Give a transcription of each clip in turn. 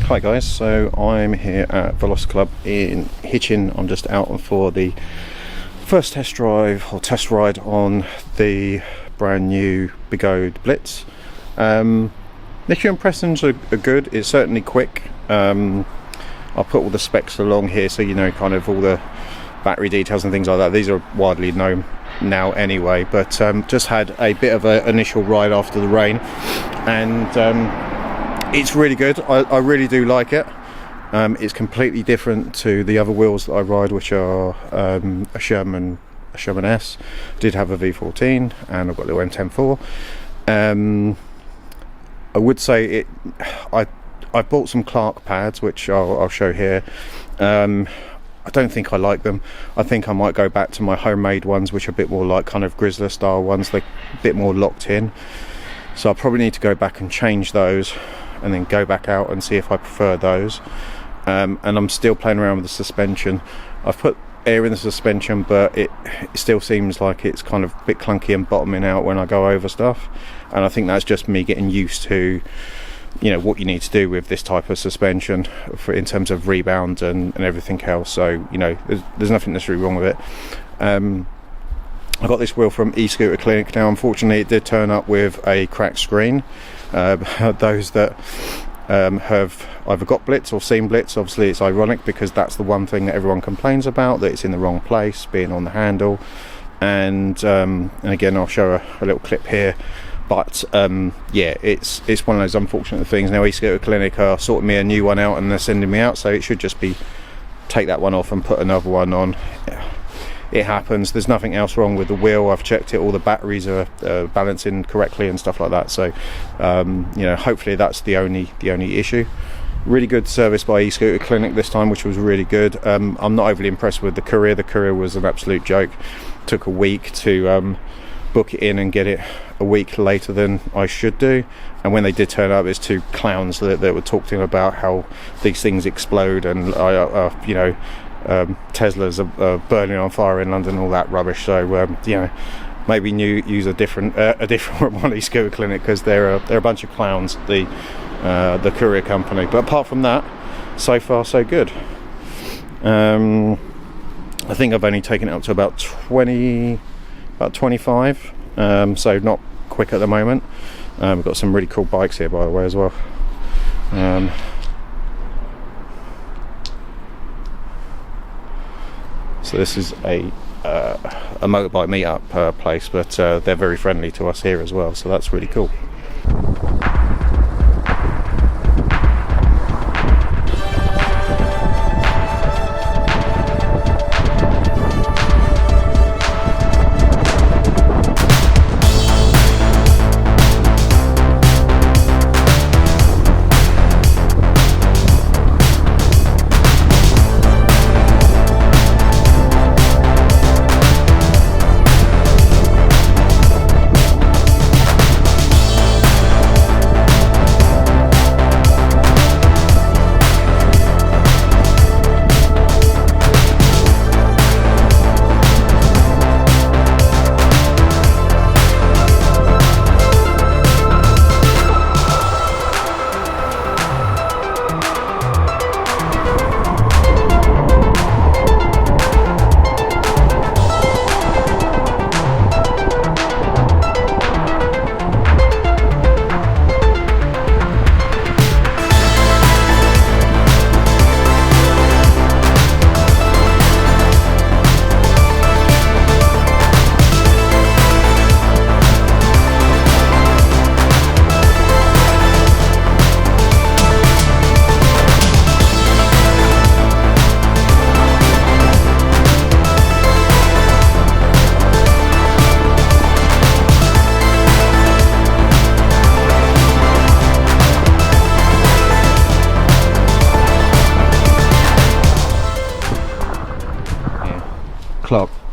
Hi guys, so I'm here at Velocity Club in Hitchin. I'm just out for the first test drive or test ride on the brand new Begode Blitz. Initial impressions are good. It's certainly quick. I'll put all the specs along here so you know kind of all the battery details and things like that. These are widely known now anyway, but just had a bit of an initial ride after the rain, and it's really good. I really do like it. It's completely different to the other wheels that I ride, which are a Sherman S. Did have a V14 and I've got the M104. I would say it. I bought some Clark pads, which I'll show here. I don't think I like them. I think I might go back to my homemade ones, which are a bit more like kind of Grizzler style ones. They're a bit more locked in. So I probably need to go back and change those, and then go back out and see if I prefer those. And I'm still playing around with the suspension. I've put air in the suspension, but it still seems like it's kind of a bit clunky and bottoming out when I go over stuff. And I think that's just me getting used to, you know, what you need to do with this type of suspension in terms of rebound and everything else. So, you know, there's nothing necessarily wrong with it. I got this wheel from E-Scooter Clinic. Now, unfortunately, it did turn up with a cracked screen. Those that have either got Blitz or seen Blitz, obviously it's ironic because that's the one thing that everyone complains about, that it's in the wrong place, being on the handle. And again, I'll show a little clip here. But yeah, it's one of those unfortunate things. Now E-Scooter Clinic are sorting me a new one out and they're sending me out, so it should just be take that one off and put another one on. It happens. There's nothing else wrong with the wheel. I've checked it, all the batteries are balancing correctly and stuff like that. So you know, hopefully that's the only issue. Really good service by E-Scooter Clinic this time, which was really good. I'm not overly impressed with the courier. The courier was an absolute joke. Took a week to book it in and get it a week later than I should do, and when they did turn up, it's two clowns that were talking about how these things explode and you know, Teslas are burning on fire in London, all that rubbish. So you know, maybe use a different one, E-Scooter Clinic, because they're a bunch of clowns, the courier company. But apart from that, so far so good. I think I've only taken it up to about 25, so not quick at the moment. We've got some really cool bikes here, by the way, as well. So this is a motorbike meetup place, but they're very friendly to us here as well, so that's really cool.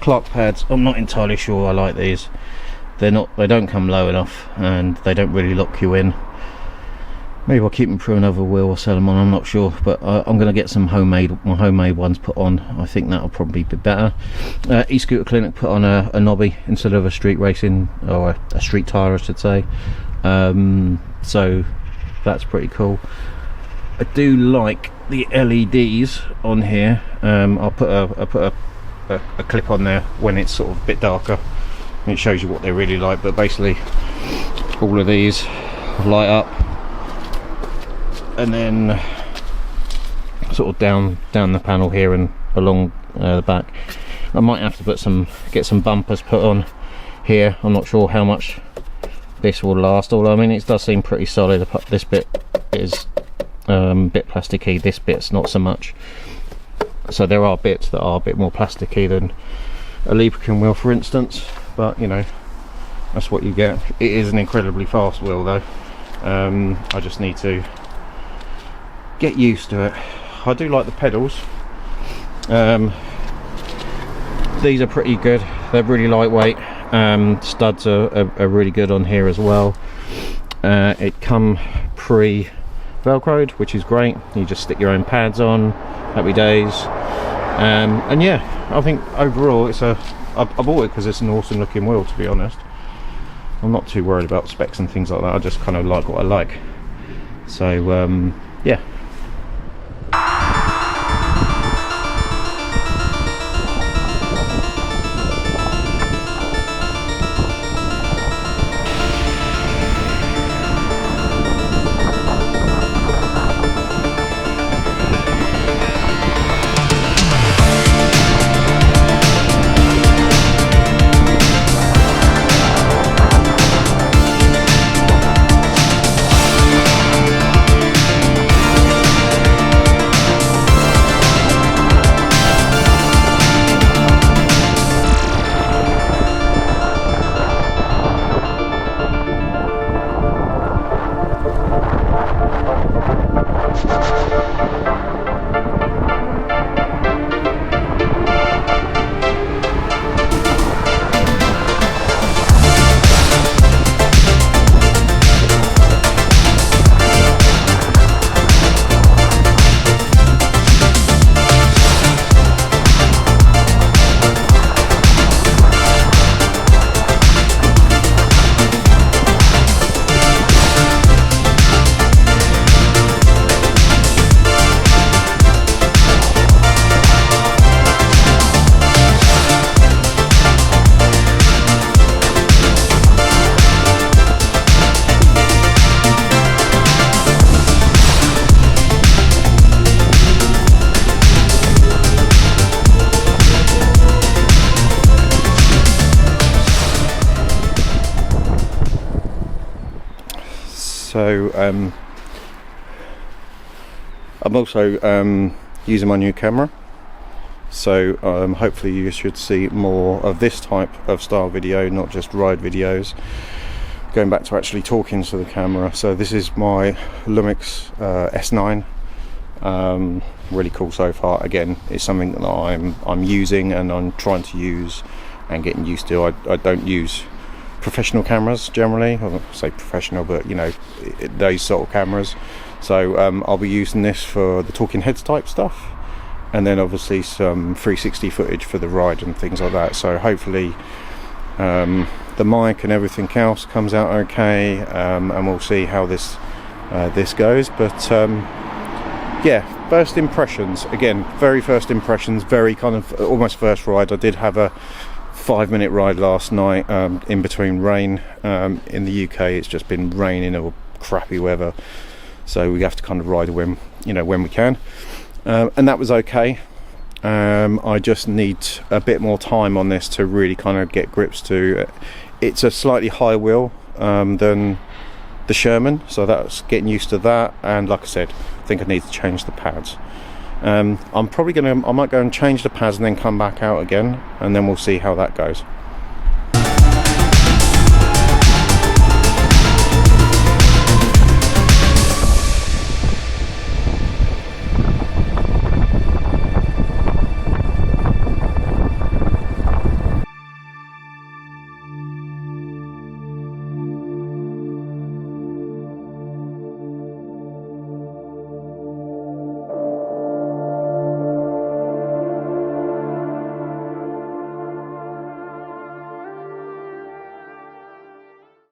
Clark pads. I'm not entirely sure I like these. They don't come low enough, and they don't really lock you in. Maybe I'll keep them for another wheel or sell them on, I'm not sure, but I'm going to get my homemade ones put on. I think that'll probably be better. E-Scooter Clinic put on a knobby instead of a street racing, or a street tyre I should say, so that's pretty cool. I do like the LEDs on here. I'll put a clip on there when it's sort of a bit darker, and it shows you what they're really like. But basically all of these light up, and then sort of down the panel here and along the back. I might have to get some bumpers put on here. I'm not sure how much this will last, although I mean it does seem pretty solid. This bit is a bit plasticky, this bit's not so much. So there are bits that are a bit more plasticky than a lubricant wheel, for instance, but you know, that's what you get. It is an incredibly fast wheel though. I just need to get used to it. I do like the pedals. These are pretty good, they're really lightweight. Studs are really good on here as well. It come pre-velcroed, which is great. You just stick your own pads on, happy days. And yeah, I think overall I bought it because it's an awesome looking wheel, to be honest. I'm not too worried about specs and things like that. I just kind of like what I like. So yeah. So I'm also using my new camera, so hopefully you should see more of this type of style video, not just ride videos, going back to actually talking to the camera. So this is my Lumix S9. Really cool so far. Again, it's something that I'm using and I'm trying to use and getting used to. I don't use professional cameras generally. I won't say professional, but you know, those sort of cameras. So I'll be using this for the talking heads type stuff, and then obviously some 360 footage for the ride and things like that. So hopefully the mic and everything else comes out okay, and we'll see how this goes. But yeah, first impressions, again, very first impressions, very kind of almost first ride. I did have a 5-minute ride last night in between rain. In the UK it's just been raining or crappy weather, so we have to kind of ride when we can, and that was okay. I just need a bit more time on this to really kind of get grips to. It's a slightly higher wheel than the Sherman, so that's getting used to that. And like I said, I think I need to change the pads. I might go and change the pads and then come back out again, and then we'll see how that goes.